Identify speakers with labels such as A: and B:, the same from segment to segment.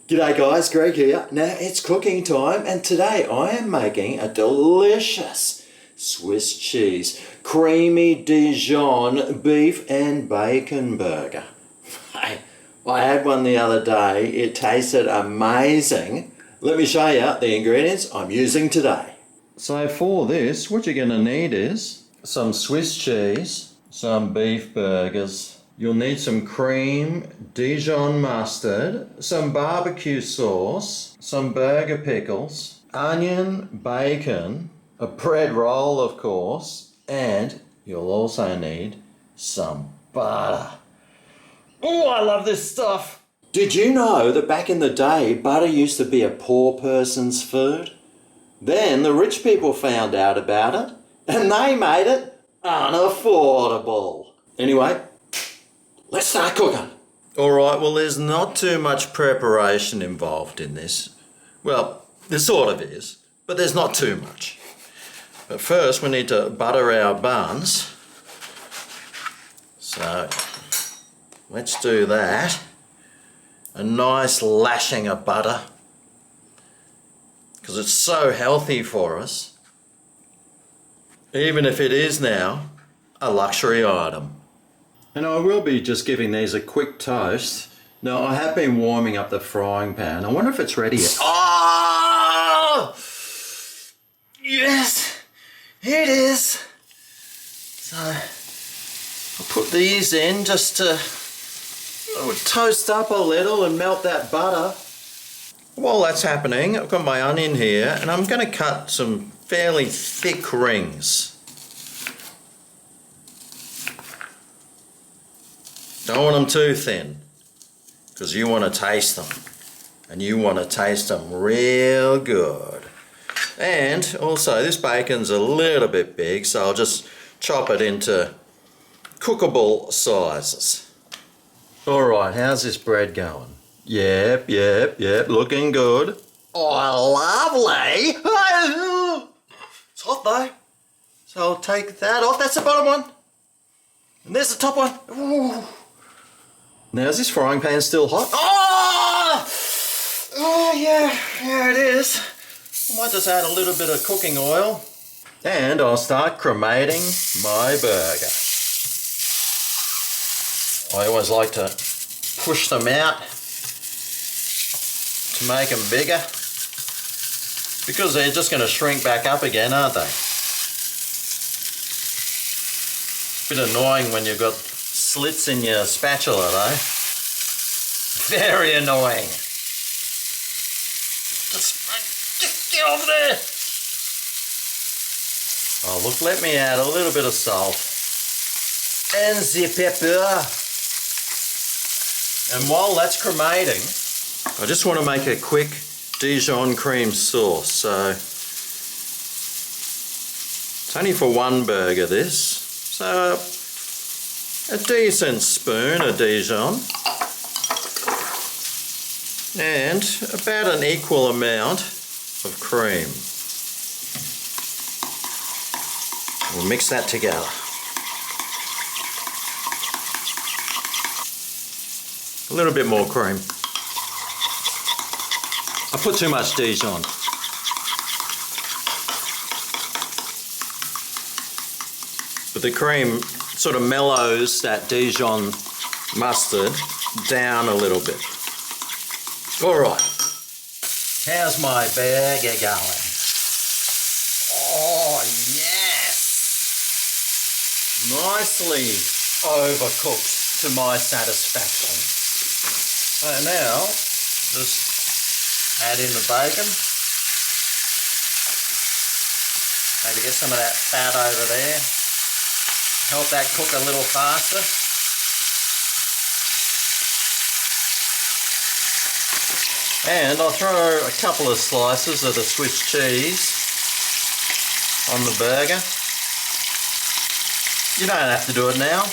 A: G'day guys, Greg here. Now it's cooking time and today I am making a delicious Swiss cheese, creamy Dijon beef and bacon burger. Hey, I had one the other day, it tasted amazing. Let me show you the ingredients I'm using today. So for this, what you're going to need is some Swiss cheese, some beef burgers. You'll need some cream, Dijon mustard, some barbecue sauce, some burger pickles, onion, bacon, a bread roll of course, and you'll also need some butter. Oh, I love this stuff! Did you know that back in the day, butter used to be a poor person's food? Then the rich people found out about it, and they made it unaffordable. Anyway, let's start cooking. Alright, well there's not too much preparation involved in this. Well, there sort of is, but there's not too much. But first we need to butter our buns. So, let's do that. A nice lashing of butter, because it's so healthy for us. Even if it is now a luxury item. And I will be just giving these a quick toast. Now I have been warming up the frying pan. I wonder if it's ready yet. Oh! Yes, it is. So I'll put these in just to toast up a little and melt that butter. While that's happening, I've got my onion here and I'm going to cut some fairly thick rings. Don't want them too thin, because you want to taste them, and you want to taste them real good. And also this bacon's a little bit big, so I'll just chop it into cookable sizes. Alright, how's this bread going? Yep, looking good. Oh, lovely! It's hot though, so I'll take that off. That's the bottom one. And there's the top one. Ooh. Now is this frying pan still hot? Oh yeah, it is. I might just add a little bit of cooking oil. And I'll start cremating my burger. I always like to push them out to make them bigger, because they're just going to shrink back up again, aren't they? It's a bit annoying when you've got slits in your spatula though. Very annoying. Just get over there. Oh look, let me add a little bit of salt. And the pepper. And while that's cremating, I just want to make a quick Dijon cream sauce. So it's only for one burger this. So a decent spoon of Dijon and about an equal amount of cream. We'll mix that together. A little bit more cream. I put too much Dijon. But the cream sort of mellows that Dijon mustard down a little bit. Alright, how's my burger going? Oh yes! Nicely overcooked to my satisfaction. So now, just add in the bacon. Maybe get some of that fat over there. Help that cook a little faster. And I'll throw a couple of slices of the Swiss cheese on the burger. You don't have to do it now.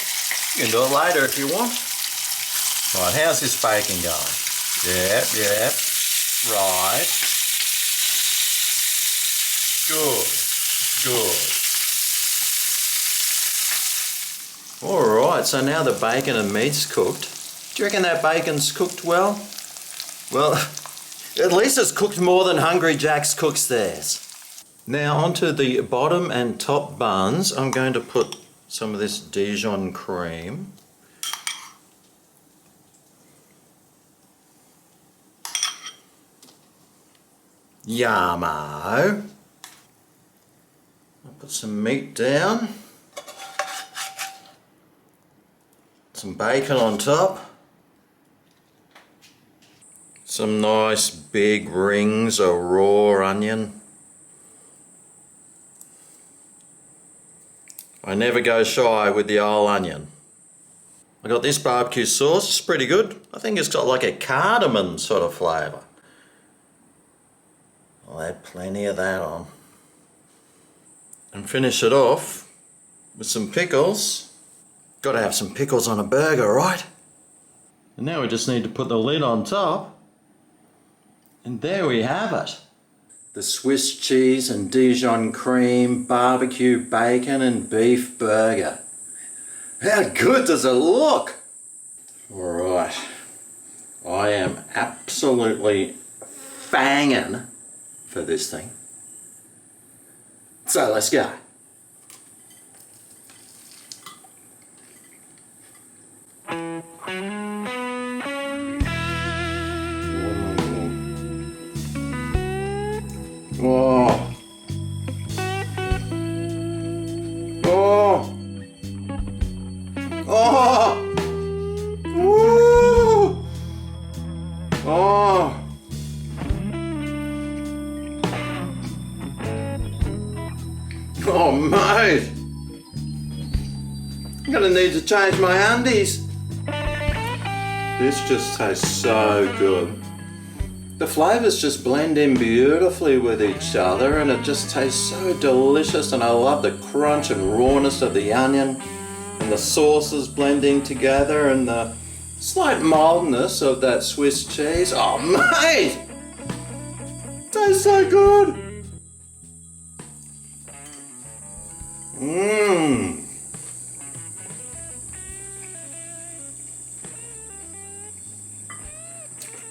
A: You can do it later if you want. Right, how's this bacon going? Yep. Right. Good. Alright, so now the bacon and meat's cooked. Do you reckon that bacon's cooked well? Well, at least it's cooked more than Hungry Jack's cooks theirs. Now onto the bottom and top buns, I'm going to put some of this Dijon cream. Yummooo. I'll put some meat down. Some bacon on top. Some nice big rings of raw onion. I never go shy with the old onion. I got this barbecue sauce, it's pretty good. I think it's got like a cardamom sort of flavour. I'll add plenty of that on. And finish it off with some pickles. Got to have some pickles on a burger, right? And now we just need to put the lid on top. And there we have it. The Swiss cheese and Dijon cream, barbecue bacon and beef burger. How good does it look? Alright, I am absolutely fanging for this thing. So let's go. Oh. Oh. Oh. Woo. Oh. Oh, mate. I'm gonna need to change my undies. This just tastes so good. The flavours just blend in beautifully with each other and it just tastes so delicious, and I love the crunch and rawness of the onion and the sauces blending together and the slight mildness of that Swiss cheese. Oh mate! Tastes so good! Mmm!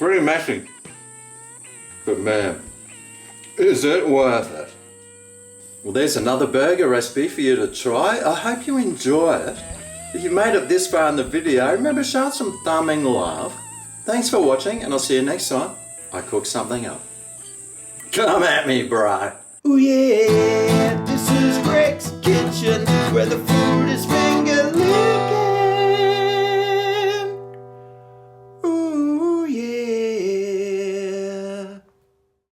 A: Pretty messy. But man, is it worth it? Well, there's another burger recipe for you to try. I hope you enjoy it. If you made it this far in the video, remember showing some thumbing love. Thanks for watching, and I'll see you next time I cook something up. Come at me, bro. Oh yeah, this is Greg's Kitchen, where the food is